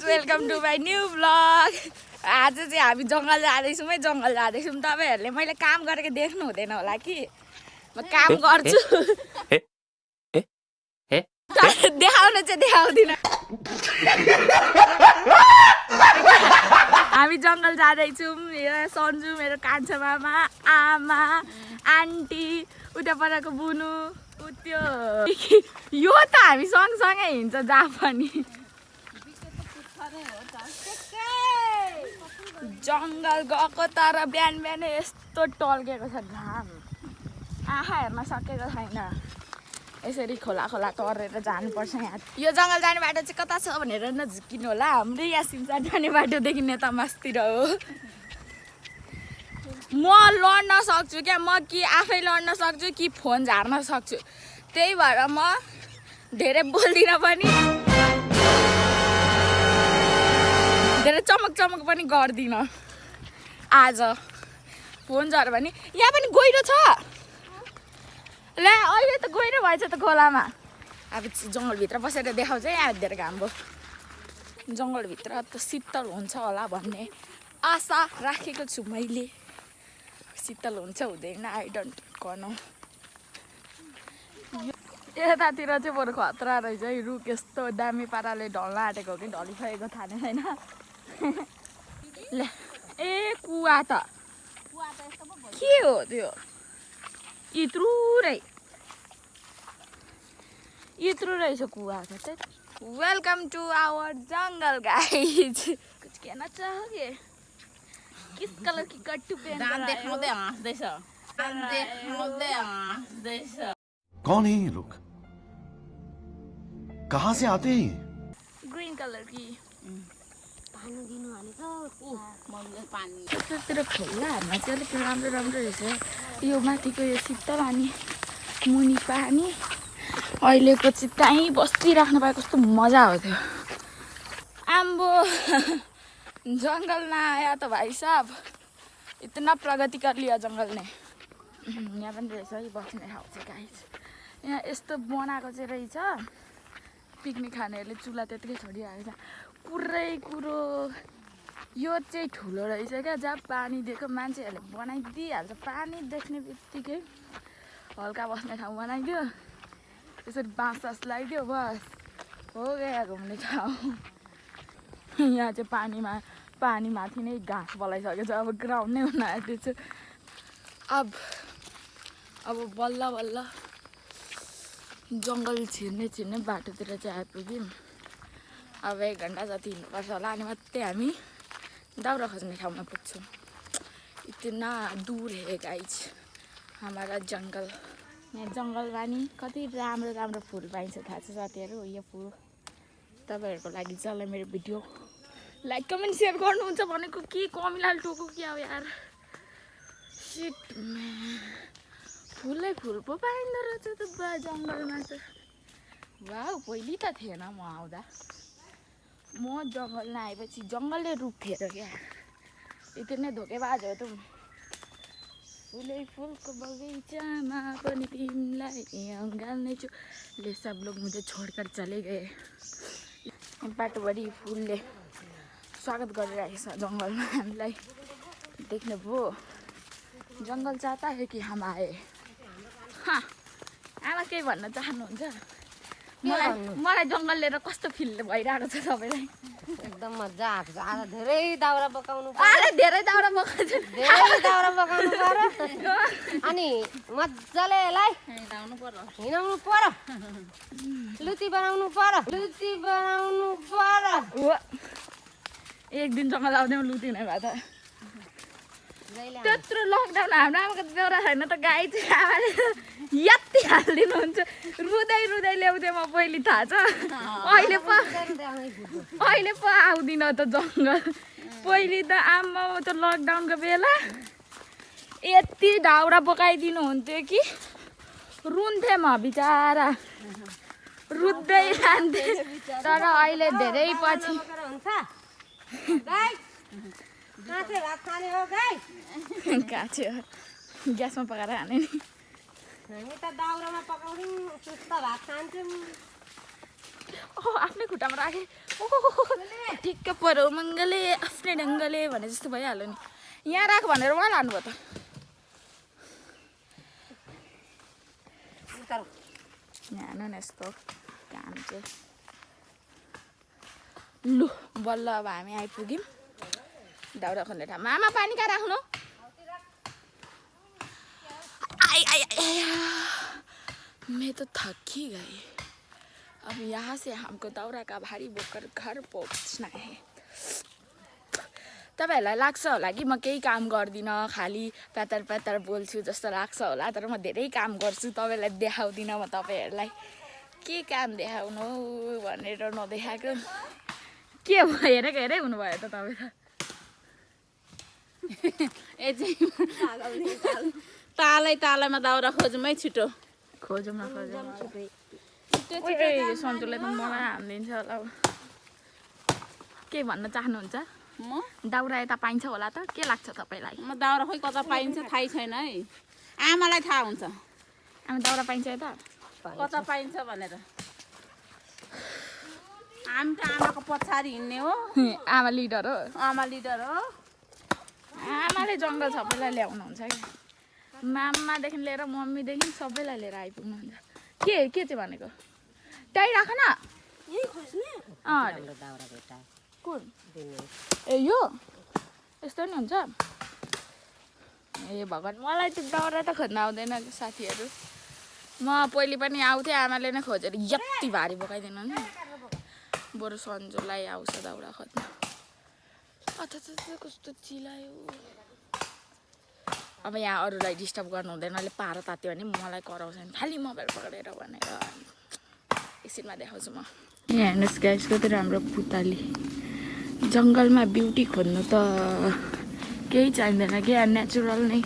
Welcome to my new blog. आज चाहिँ हामी जङ्गल जाँदैछौँ है, जङ्गल जाँदैछौँ। तपाईँहरूले मैले काम गरेको देख्नु हुँदैन होला कि म काम गर्छु। देखाउन चाहिँ देखाउँदिनँ। हामी जङ्गल जाँदैछौँ। मेरो सन्जु, मेरो कान्छा मामा, आमा, आन्टी, उता परको बुनु, त्यो यो त हामी सँगसँगै हिँड्छ जहाँ पनि। जङ्गल गएको तर बिहान बिहानै यस्तो टल्केको छ घाम, आँखा हेर्न सकेको छैन। यसरी खोला खोला तरेर जानुपर्छ यहाँ। यो जङ्गल जाने बाटो चाहिँ कता छ भनेर नझिकिनु होला। हाम्रै यहाँ सिमसार जाने बाटोदेखि नेता मस्तिर हो। म लड्न सक्छु क्या, म कि आफै लड्न सक्छु कि फोन झार्न सक्छु। त्यही भएर म धेरै बोल्दिनँ पनि, धेरै चमक चमक पनि गर्दिनँ। आज फोन झऱ्यो भने यहाँ पनि गहिरो छ। ला अहिले त गहिरो भएछ त खोलामा। अब जङ्गलभित्र बसेर देखाउँछ यहाँ धेरै घाम भयो। जङ्गलभित्र त शीतल हुन्छ होला भन्ने आशा राखेको छु मैले। शीतल हुन्छ हुँदैन आई डोन्ट नो। यतातिर चाहिँ बरु खतरा रहेछ है। रुख यस्तो दामी पाराले ढल्न आँटेको हो कि ढलिसकेको थाहा नै छैन। ल ए कुवा त के हो त्यो? यत्रो रहेछ कुवा त। वेलकम टु आवर जङ्गल गाइज। कुछ कहना चाहोगे? किस कलर की कट्टू पहन कर देखाउँदै हाँस्दैछ। कौन है ये लोग? कहाँ से आते हैं? ग्रीन कलर की पानी दिनु भनेको मैले पानी यतातिर खोलाहरूमा चाहिँ अलिक राम्रो राम्रो रहेछ। यो माथिको यो शीतल अनि मुनि पानी। अहिलेको चाहिँ त्यहीँ बसिराख्नु पाए कस्तो मजा हो थियो। आम्बो जंगल ना आया तो भाई साहब इतना प्रगति कर लिया जंगल ने। यहाँ पनि रहेछ है बस्ने ठाउँ चाहिँ गाइस। यहाँ यस्तो बनाएको चाहिँ रहेछ। पिकनिक खानेहरूले चुला त्यतिकै छोडिहाल्छ। पुरै कुरो यो चाहिँ ठुलो रहेछ क्या, जहाँ पानी दिएको मान्छेहरूले बनाइदिइहाल्छ। पानी देख्ने बित्तिकै हल्का बस्ने ठाउँ बनाइदियो, त्यसरी बाँस सास लगाइदियो, बस हो गयो घुम्ने ठाउँ। यहाँ चाहिँ पानी माथि नै घाँस बलाइसकेको छ। अब ग्राउन्ड नै हुन आँटेको छ। अब बल्ल बल्ल जङ्गल छिर्ने बाटोतिर चाहिँ आइपुग्यौँ। अब 1 घन्टा जति हिँड्नुपर्छ होला अनि मात्रै हामी दाउरा खोज्ने ठाउँमा पुग्छौँ। इतना दूर है गाइज हमारा जङ्गल। यहाँ जङ्गलमा नि कति राम्रो राम्रो फुल पाइन्छ थाहा छ साथीहरू। यो फुल तपाईँहरूको लागि चल्यो मेरो भिडियो। लाइक कमेन्ट सेयर गर्नुहुन्छ भनेको के कमिलाल टोको क्या हो यार। सिट फुलै फुल पो पाइँदो रहेछ त जङ्गलमा त। वाउ पहिले त थिएन म आउँदा। म जङ्गलमा आएपछि जङ्गलले रूप थियो क्या। यति नै धोकेबाज हो तुम। फुलै फुलको बगैँचामा पनि तिमीलाई गाल्ने छु। ले सब लोग मुझे छोडकर चले गए। बाटोभरि फुलले स्वागत गरिरहेको छ जङ्गलमा हामीलाई। देख्नुभयो जङ्गल चाहता है कि हम आए। आमा केही भन्न चाहनुहुन्छ? मलाई जङ्गल लिएर कस्तो फिल भइरहेको छ सबैलाई? एकदम मजा आएको छ। आज धेरै दाउरा बोकाउनु धेरै दाउरा बोकाउँछ। पर्यो अनि मजाले यसलाई हिँडाउनु पर्यो। लुती बनाउनु पर्यो। एक दिन जङ्गल आउँदै लुती नै भयो त। त्यत्रो लकडाउन हाम्रो आमाको बेहोरा छैन त। गाई चाहिँ आमाले यति हालिदिनुहुन्छ। रुँदै ल्याउँथेँ म पहिले थाहा छ। अहिले पो आउँदिनँ त जङ्गल। पहिले त आमा त लकडाउनको बेला यति दाउरा बोकाइदिनु हुन्थ्यो कि रुन्थेँ म बिचारा। रुँदै जान्थेँ। तर अहिले धेरै पछि काँच्यो ग्यासमा पकाएर खाने नि। हामी त दाउरामा पकाउँछौँ, सुस्त भात खान्छौँ। ओहो आफ्नै खुट्टामा राखेँ ओहो ठिक्क पऱ्यो मङ्गले आफ्नै ढङ्गले भने जस्तो भइहाल्यो नि यहाँ राख भनेर उहाँ लानुभयो त यहाँ हेर्नु न यस्तो काम चाहिँ लु बल्ल अब हामी आइपुग्यौँ दाउरा खोल्ने ठाउँमा आमा पानी कहाँ राख्नु आई आई आई मैं तो थक ही गई अब यहाँ से हमको दाउरा का भारी बोकर घर पहुँचना है तपाईँहरूलाई लाग्छ होला कि म केही काम गर्दिनँ खालि प्यातर प्यातर बोल्छु जस्तो लाग्छ होला तर म धेरै काम गर्छु तपाईँलाई देखाउँदिनँ म तपाईँहरूलाई के काम देखाउनु भनेर नदेखाएको के भयो हेरेको हेरै हुनुभयो त तपाईँ त तालैमा दाउरा खोजौँ है छिटो खोजौँ न सन्तुले त मलाई हानिदिन्छ होला अब के भन्न चाहनुहुन्छ म दाउरा यता पाइन्छ होला त के लाग्छ तपाईँलाई दाउरा खोइ कता पाइन्छ थाहै छैन है आमालाई थाहा हुन्छ हामी दाउरा पाइन्छ यता कता पाइन्छ भनेर हामी त आमाको पछाडि हिँड्ने हो आमा लिडर हो आमा लिडर हो आमाले जङ्गल सबैलाई ल्याउनुहुन्छ कि मामादेखि लिएर मम्मीदेखि सबैलाई लिएर आइपुग्नुहुन्छ के चाहिँ भनेको टाइ राख न कुन ए यो यस्तो नि हुन्छ ए भगवान् मलाई त्यो दाउरा त खोज्न आउँदैन साथीहरू म पहिले पनि आउँथेँ आमाले नै खोजेर यति भारी बोकाइदिनु नि बरु सन्जुलाई आउँछ दाउरा खोज्न कस्तो चिलायो अब यहाँ अरूलाई डिस्टर्ब गर्नु हुँदैन अहिले पारो तात्यो भने मलाई कराउँछ नि खालि मोबाइल पक्रेर भनेर एकछिनमा देखाउँछु म यहाँ हेर्नुहोस् गाइस कति राम्रो पुतली जङ्गलमा ब्युटी खोज्नु त केही चाहिँदैन कि नेचुरल नै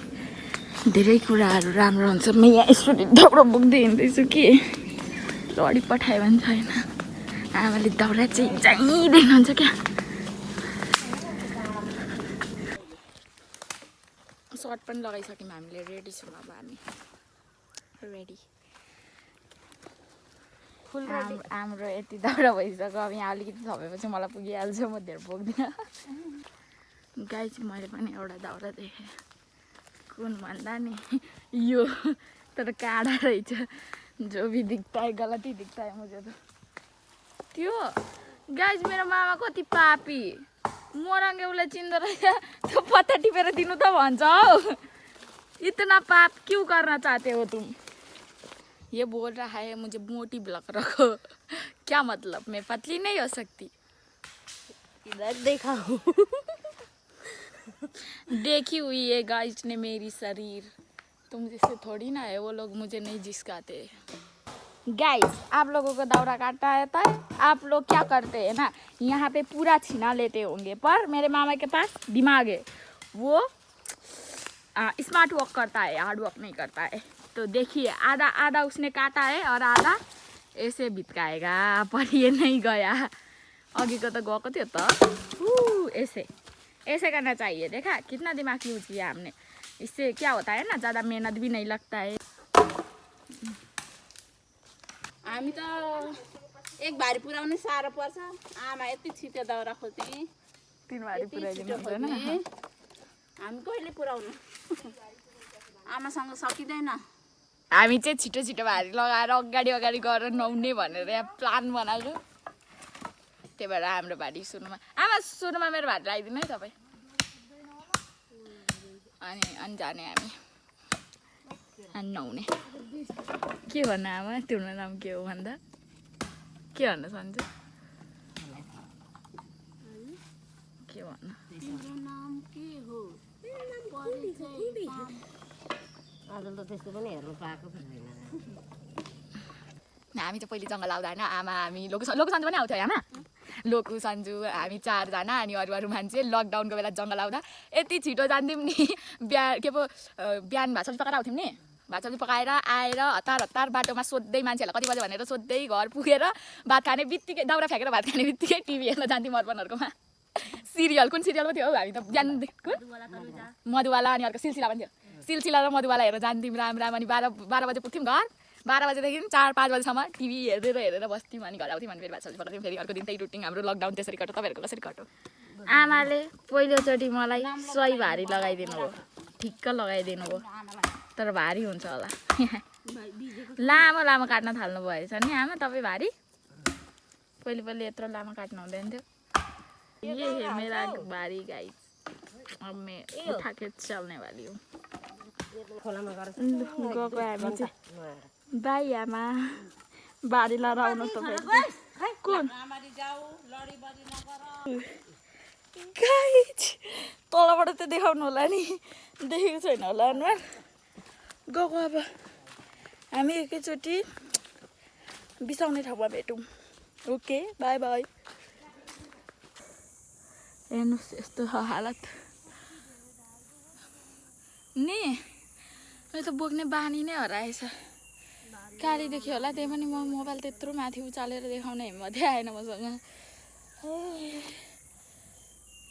धेरै कुराहरू राम्रो हुन्छ म यहाँ यसरी दाउरा बोक्दै हिँड्दैछु कि लडी पठायो भने छैन आमाले दाउरा चाहिँ चाहिँदैन हुन्छ क्या सर्ट पनि लगाइसक्यौँ हामीले रेडी छौँ अब हामी रेडी हाम्रो यति दाउरा भइसक्यो अब यहाँ अलिकति थपेपछि मलाई पुगिहाल्छ म धेरै बोक्दिनँ गाई चाहिँ मैले पनि एउटा दाउरा देखेँ कुन भन्दा नि यो तर काँडा रहेछ जो भी दिखता है गलत ही दिखता है मुझे तो त्यो गाइज मेरो मामा कति पापी मराङ्गे उसले चिन्दो रहेछ त्यो पत्ता टिपेर दिनु त भन्छ हौ इतना पाप क्यों करना चाहते हो तुम ये बोल रहा है मुझे मोटी ब्लॉक रखो क्या मतलब मैं पतली नहीं हो सकती इधर देखा हूँ देखी हुई है गाइस ने मेरी शरीर तुम जैसे थोड़ी ना है वो लोग मुझे नहीं जिसकाते गाइस आप लोगों को दौरा काटता है आप लोग क्या करते हैं ना यहाँ पे पूरा छीना लेते होंगे पर मेरे मामा के पास दिमाग है वो स्मार्ट वर्क करता है हार्ड वर्क नहीं करता है तो देखिए आधा आधा उसने काटा है और आधा ऐसे भित्काएगा पर ये नहीं गया अघि को तो गएको थियो त ऐसे ऐसे करना चाहिए देखा कितना दिमाग यूज किया हमने इससे क्या होता है ना ज़्यादा मेहनत भी नहीं लगता है हामी त एक भारी पुऱ्याउनै साह्रो पर्छ आमा यति छिटो दाउरा खोज्ने 3 भारी पुऱ्याइदिनु पर्दैन हामी कहिले पुऱ्याउनु आमासँग सकिँदैन हामी चाहिँ छिटो छिटो भारी लगाएर अगाडि अगाडि गरेर नुहाउने भनेर यहाँ प्लान बनाएको त्यही भएर हाम्रो भारी सुरुमा आमा सुरुमा मेरो भारी लगाइदिनु है तपाईँ अनि जाने हामी अनि नुहाउने के भन्नु आमा तिम्रो नाम के हो भन्दा के भन्न सन्चु के भन्नु तिम्रो नाम के हो आजल त त्यस्तो पनि हेर्नु पाएको छैन हामी चाहिँ पहिले जङ्गल आउँदा होइन आमा हामी लोकु सन्जु पनि आउँथ्यो आमा लोकु सन्जु हामी 4 जना अनि अरू मान्छे लकडाउनको बेला जङ्गल आउँदा यति छिटो जान्थ्यौँ नि बिहान भात सब्जी पकाएर आउँथ्यौँ नि भात सब्जी पकाएर आएर हतार बाटोमा सोध्दै मान्छेहरूलाई कति बज्यो भनेर सोध्दै घर पुगेर भात खाने बित्तिकै दाउरा फ्याँकेर भात खाने बित्तिकै टिभी हेर्न जान्थ्यौँ अर्पणहरूकोमा सिरियल कुन सिरियल पो थियो हौ हामी त बिहान मधुवाला अनि अर्को सिलसिला पनि थियो सिलसिला र मधुवाला हेरेर जान्थ्यौँ राम अनि 12 बजे पुग्थ्यौँ घर 12 बजेदेखि 4-5 बजीसम्म टिभी हेरेर बस्थ्यौँ अनि घर आउँथ्यौँ अनि फेरि भात सब्जी पकाउँथ्यौँ फेरि अर्को दिन त्यही रुटिन हाम्रो लकडाउन त्यसरी कट्यो तपाईँहरूको कसरी कट्यो आमाले पहिलोचोटि मलाई सही भारी लगाइदिनु हो ठिक्क लगाइदिनु हो तर भारी हुन्छ होला लामो काट्न थाल्नु भएछ नि आमा तपाईँ भारी पहिले यत्रो लामो काट्नु हुँदैन थियो ये है मेरा भारी गाई अब मैं उठा के चलने वाली हूँ गएको हामी चाहिँ बाई आमा बारी लाएर आउनु तपाईँ कुन गाई तलबाट त देखाउनु होला नि देखेको छैन होला अनुहार गएको अब हामी एकैचोटि बिसाउने ठाउँमा भेटौँ ओके बाई बाई हेर्नुहोस् यस्तो छ हालत नि मैले त बोक्ने बानी नै हराएछ गाडीदेखि होला त्यही पनि म मोबाइल त्यत्रो माथि उचालेर देखाउने हिम्मतै आएन मसँग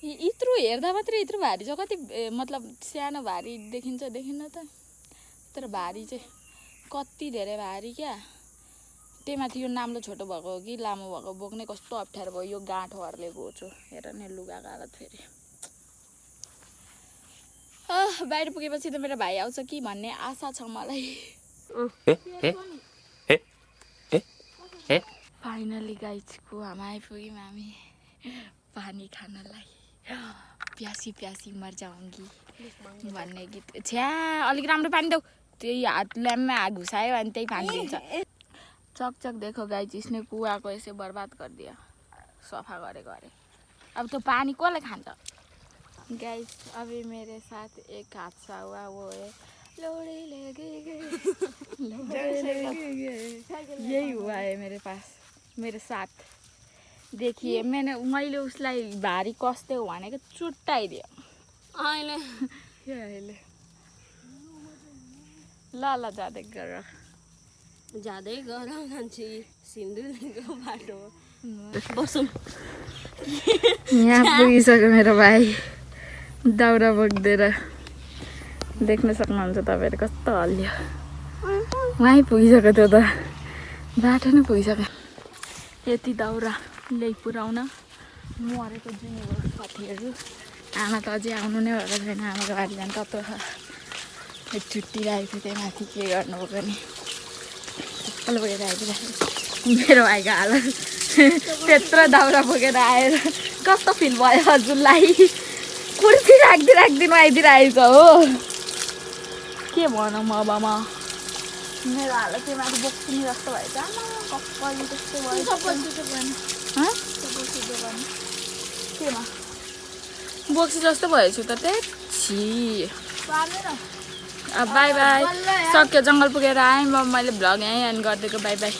यत्रो हेर्दा मात्रै यत्रो भारी छ कति मतलब सानो भारी देखिन्न त तर भारी चाहिँ कति धेरै भारी क्या त्यही माथि यो नाम्लो छोटो भएको हो कि लामो भएको बोक्ने कस्तो अप्ठ्यारो भयो यो गाँठोहरूले गोचो हेर नि लुगाको हालत फेरि बाहिर पुगेपछि त मेरो भाइ आउँछ कि भन्ने आशा छ मलाई फाइनली गाइजको हामी आइपुग्यौँ हामी पानी खानलाई प्यासी मर जाउँगी भन्ने गीत छ्या अलिक राम्रो पानी देऊ त्यही हात ल्याम्पमा हात घुसायो अनि त्यही पानी दिन्छ चक देखो गाइज इसने कुआ को ऐसे बर्बाद कर दिया सफा करे अब तो पानी कसले खान्छ गाइज अभी मेरे साथ एक हादसा हुआ वो है लोड़ी लगी यही हुआ है मेरे साथ देखिए मैले उसलाई भारी कस्ते हो भनेको चुट्टाइदियो अहिले ल जाँदै गर मान्छे सिन्धुलीको बाटो बसौँ यहाँ पुगिसक्यो मेरो भाइ दाउरा बोक्देर देख्न सक्नुहुन्छ तपाईँहरू कस्तो हल्लियो वहीँ पुगिसक्यो त्यो त बाटो नै पुगिसक्यो यति दाउरा ल्याइ पुऱ्याउन मरेको जुनेको साथीहरू आमा त अझै आउनु नै भएको छैन आमाको बारी जानु तत्त्व छ छुट्टिरहेको थियो त्यही माथि के गर्नु पनि सबैले बोकेर आइदिरहेको मेरो भाइको हालत त्यत्रो दाउरा बोकेर आएर कस्तो फिल भयो हजुरलाई कुर्सी राखिदिनु आइदिरहेछ हो के भनौँ अब म मेरो हालत चाहिँ माथि बोक्छु नि जस्तो भएछ कहिले त्यस्तो भयो केमा बोक्छु जस्तो भएछु त त्यही बाई बाई सक्यो जङ्गल पुगेर आएँ मैले भ्लग यहीँ एन्ड गरिदिएको बाई बाई